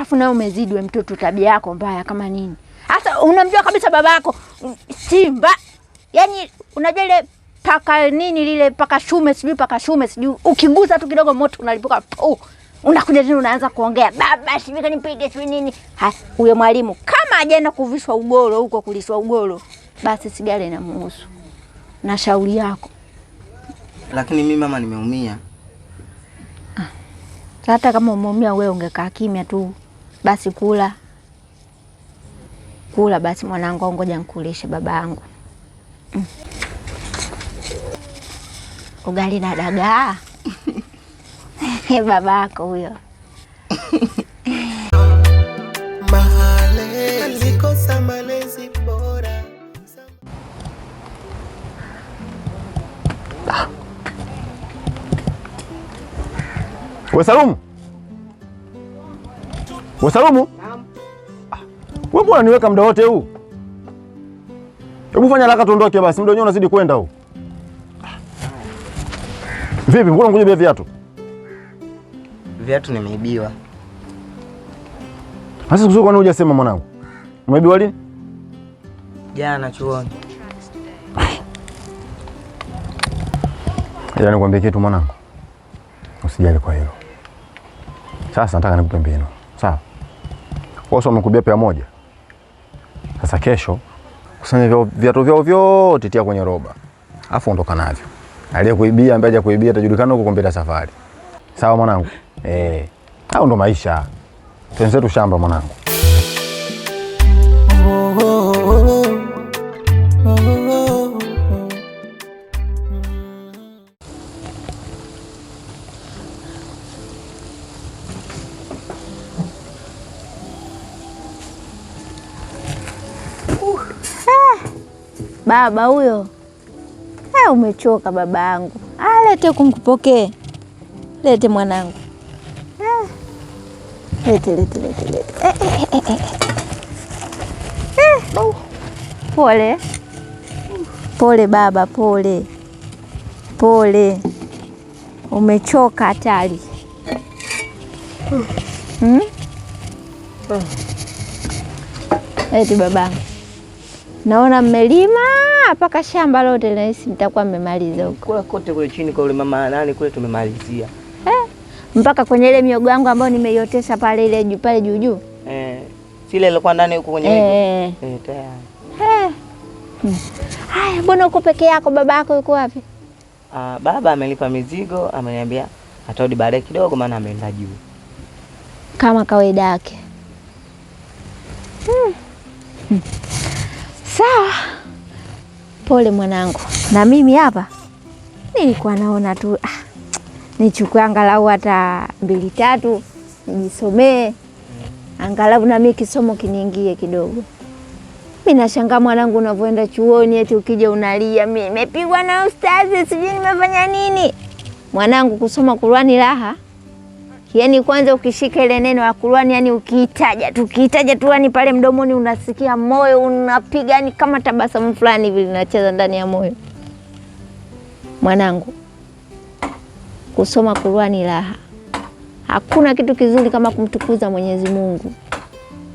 Alafu nawe umezidi wewe mtoto, tabia yako mbaya kama nini. Hata unamjua kabisa babako simba. Yaani unajua ile paka nini lile paka shume sijui ukiguza tu kidogo moto unalipuka. Unakuja tena unaanza kuongea baba sivyo kanipige sivyo nini. Huyo mwalimu kama ajaenda kuvishwa ugoro huko kulishwa ugoro, basi sigara inamuhusu. Na shauri yako. Lakini mimi mama nimeumia. Hata kama umeumia wewe ungekaa kimya tu. Basi kula. Kula basi mwanangu, ngoja nikulishe babangu. Ugali na dagaa. Babako huyo. Malezi bora. Wasalumu. Wasalumu? Naam. Wewe mbona niweka muda wote huu? Hebu fanya haraka tuondoke basi, muda wenyewe unazidi kwenda huu. Vipi, mbona unakuja bila viatu? Viatu nimeibiwa. Sasa kusoko kwani hujasema mwanangu? Umeibiwa lini? Jana chuoni. Ila nikwambie kitu mwanangu. Usijali kwa hilo. Sasa nataka nikupe mbinu. Sawa? Wao wamekubia pea moja. Sasa kesho kusanya viatu vyao vyote tia kwenye roba. Alafu ondoka navyo. Aliyekuibia ambaye hajakuibia atajulikana huko kompeta safari. Sawa mwanangu? Hao ndo maisha. Twenzetu shamba mwanangu. Baba huyo. Umechoka babangu. Lete kumkupokee. Lete mwanangu. Lete. Pole. Pole baba, pole. Pole. Umechoka hatari. Lete babangu. Naona mmelima mpaka shamba lote na hisi mtakuwa mmemaliza huko. Kule kote kule chini kwa yule mama nani kule tumemalizia. Mpaka kwenye ile miogo yangu ambayo nimeiotesha pale ile pale juu. Sile ile kwa ndani huko kwenye hiyo. Tayari. Haya, mbona uko peke yako? Babako yuko wapi? Baba amelipa mizigo, ameniambia atarudi baadaye kidogo maana ameenda juu. Kama kawaida yake. Sawa. Pole mwanangu. Na mimi hapa nilikuwa naona tu nichukue angalau hata 2-3 nijisomee. Angalau na mimi kisomo kiniingie kidogo. Mimi nashangaa mwanangu unavyoenda chuoni eti ukija unalia mimi nimepigwa na ustazi sijui nimefanya nini. Mwanangu kusoma Qur'ani raha. Yaani kwanza ukishika ile neno la Qur'ani yani ukiitaja tu yani pale mdomoni unasikia moyo unapiga yani kama tabasamu fulani hivi linacheza ndani ya moyo. Mwanangu kusoma Qur'ani raha. Hakuna kitu kizuri kama kumtukuza Mwenyezi Mungu.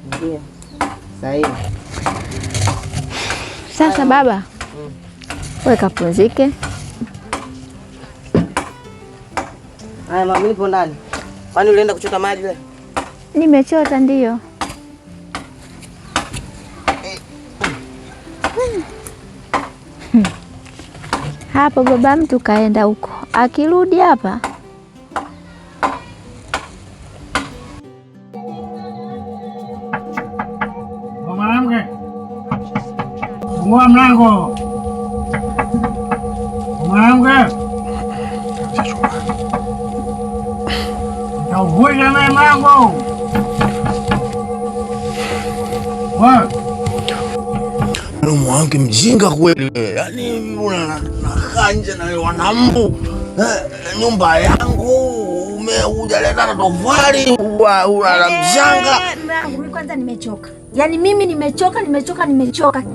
Ndio. Sahihi. Sasa baba. Wewe kapumzike. Haya mama nipo ndani. Kwani ulienda kuchota maji wewe? Nimechota ndio. Hapo baba mtu kaenda huko. Akirudi hapa mwanamke. Fungua mlango. Mwanamke. Uvunja mlango. Mwanamke mjinga kweli. Yaani unakanja na wanambu. Nyumba yangu hujaleta na tofali, unala mchanga. Mimi kwanza nimechoka. Yaani mimi nimechoka.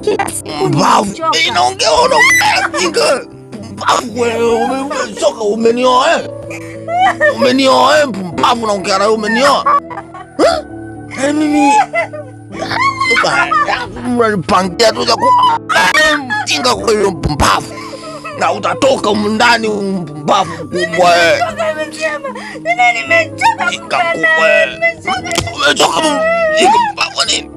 Kila siku nimechoka. Inaongea mjinga. Wewe umechoka, umenioa. Umenioa mpumbavu na ongea na umenioa. Mimi unanipangia tu za mjinga kwa hiyo mpumbavu. Na utatoka humu ndani mpumbavu kubwa wewe. Nimechoka kubwa. Umechoka mpumbavu nini?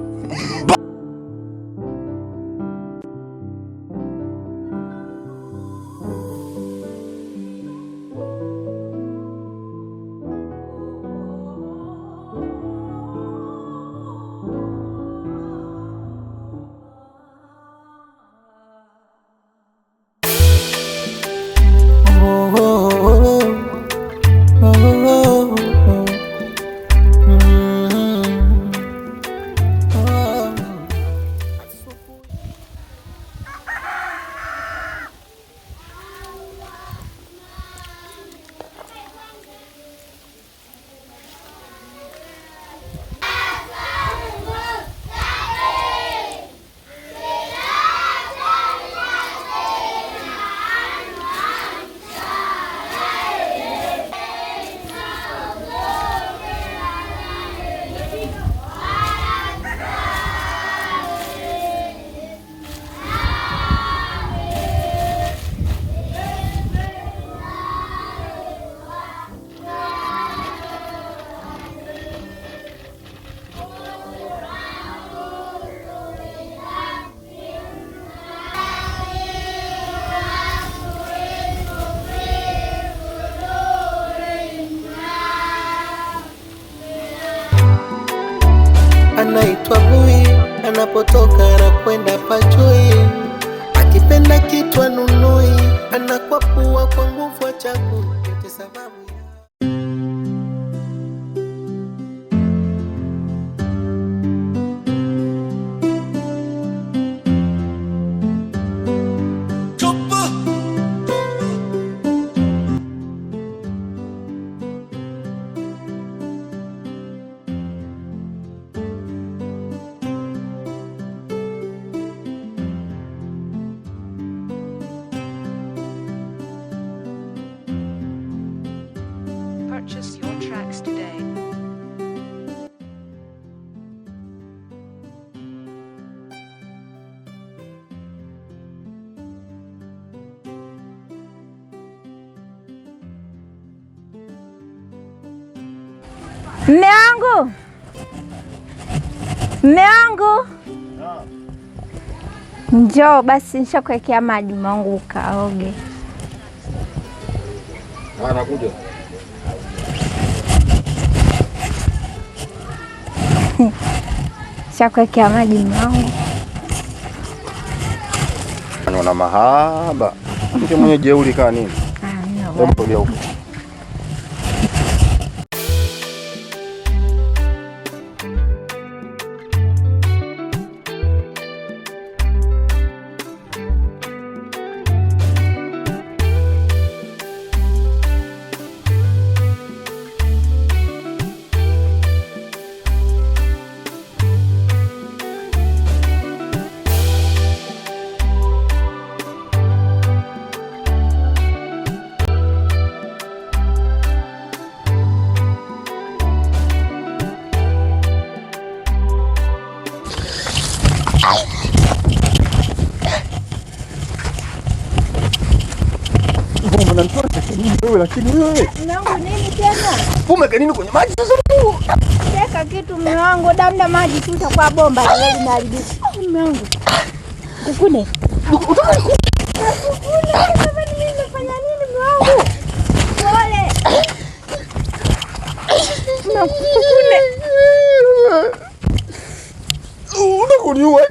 Anaitwa Bui, anapotoka anakwenda pajui, akipenda kitu anunui, anakwapua kwa nguvu achagui, yote sababu Purchase your tracks today. Mme wangu! Mme wangu! Njoo basi nishakuwekea maji mwangu ukaoge. Nakuja. Nishakuwekea maji mwangu. Ana mahaba. Mke mwenye jeuri kaa nini? Hebu huko. Lakini wewe Mwanangu nini tena? umeka nini kwenye maji sasa? Teka kitu mume wangu, damda maji tu kwa bomba ile linaharibika. Mume wangu. Kukune. Kukune. Kama mimi nafanya nini mume wangu? Pole. Kukune. Unakuniua.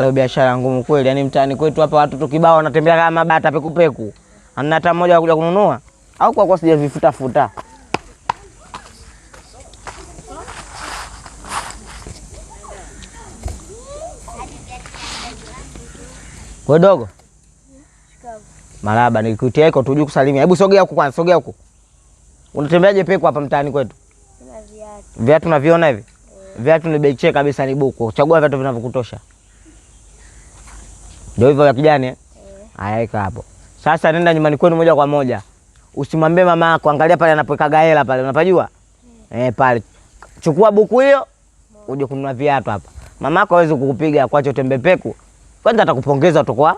Leo biashara ngumu kweli, yani mtaani kwetu hapa watu tukibao wanatembea kama mabata pekupeku. Ana hata mmoja kuja kununua au kwa sija vifuta futa. Wewe dogo? Maraba, nilikuitia iko tujue kusalimia. Hebu sogea huko kwanza, sogea huko. Unatembeaje peku hapa mtaani kwetu? Kuna viatu. Viatu unaviona hivi? Viatu ni bei check kabisa, ni buku. Chagua viatu vinavyokutosha. Ndio hivyo vya kijani. Haya, ika hapo. Sasa nenda nyumbani kwenu moja kwa moja. Usimwambie mama yako, angalia pale anapoweka hela pale, unapajua? Pale. Chukua buku hiyo, uje kununua viatu hapa. Mama yako hawezi kukupiga kwacho tembe peku. Kwanza atakupongeza utakuwa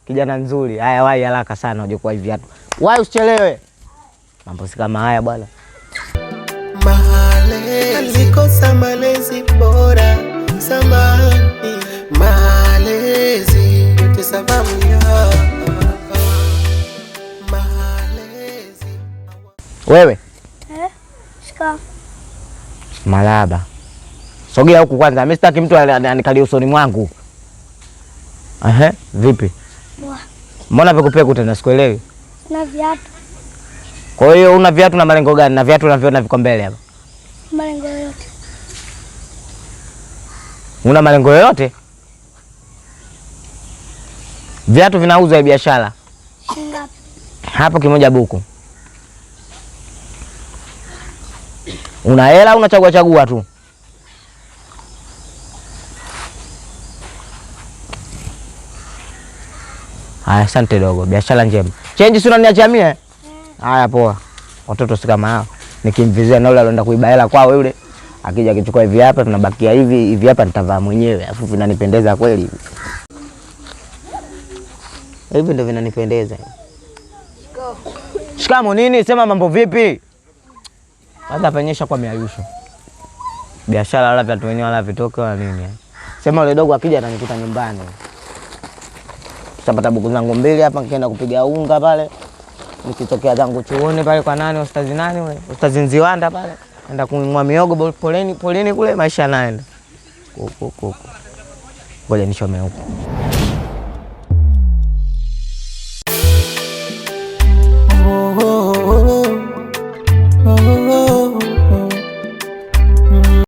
kijana nzuri. Haya, wahi haraka sana uje kwa viatu. Wahi usichelewe. Mambo si kama haya bwana. Malezi alikosa malezi bora zamani, malezi yote sababu ya malezi. Wewe Shika. Maraba, sogea huku kwanza. Mimi sitaki mtu anikalie usoni mwangu. Vipi? Mbona pekupeku tena sikuelewi? Na viatu. Kwa hiyo una viatu na malengo gani? Na viatu unaviona viko mbele hapa. Malengo yote. Una malengo yoyote? Viatu vinauzwa ya biashara. Shingapi? Hapo kimoja buku. Una hela unachagua chagua tu. Haya, asante dogo. Biashara njema. Change si unaniachia mie? Haya poa. Watoto si kama hao. Nikimvizia na yule anaenda kuiba hela kwao yule. Akija akichukua hivi hapa tunabakia hivi hapa nitavaa mwenyewe. Afu vinanipendeza kweli hivi. Hivi ndio vinanipendeza. Shikamo nini? Sema mambo vipi? Kwanza penyesha kwa miayusho. Biashara wala viatu wenyewe wala vitoke wala nini. Sema yule dogo akija ananikuta nyumbani. Tutapata buku zangu mbili hapa, nikaenda kupiga unga pale. Nikitokea zangu chuoni pale kwa nani, ustazi nani ule? Ustazi Nziwanda pale. Naenda kununua miogo poleni kule, maisha yanaenda. Ngoja nishome huko.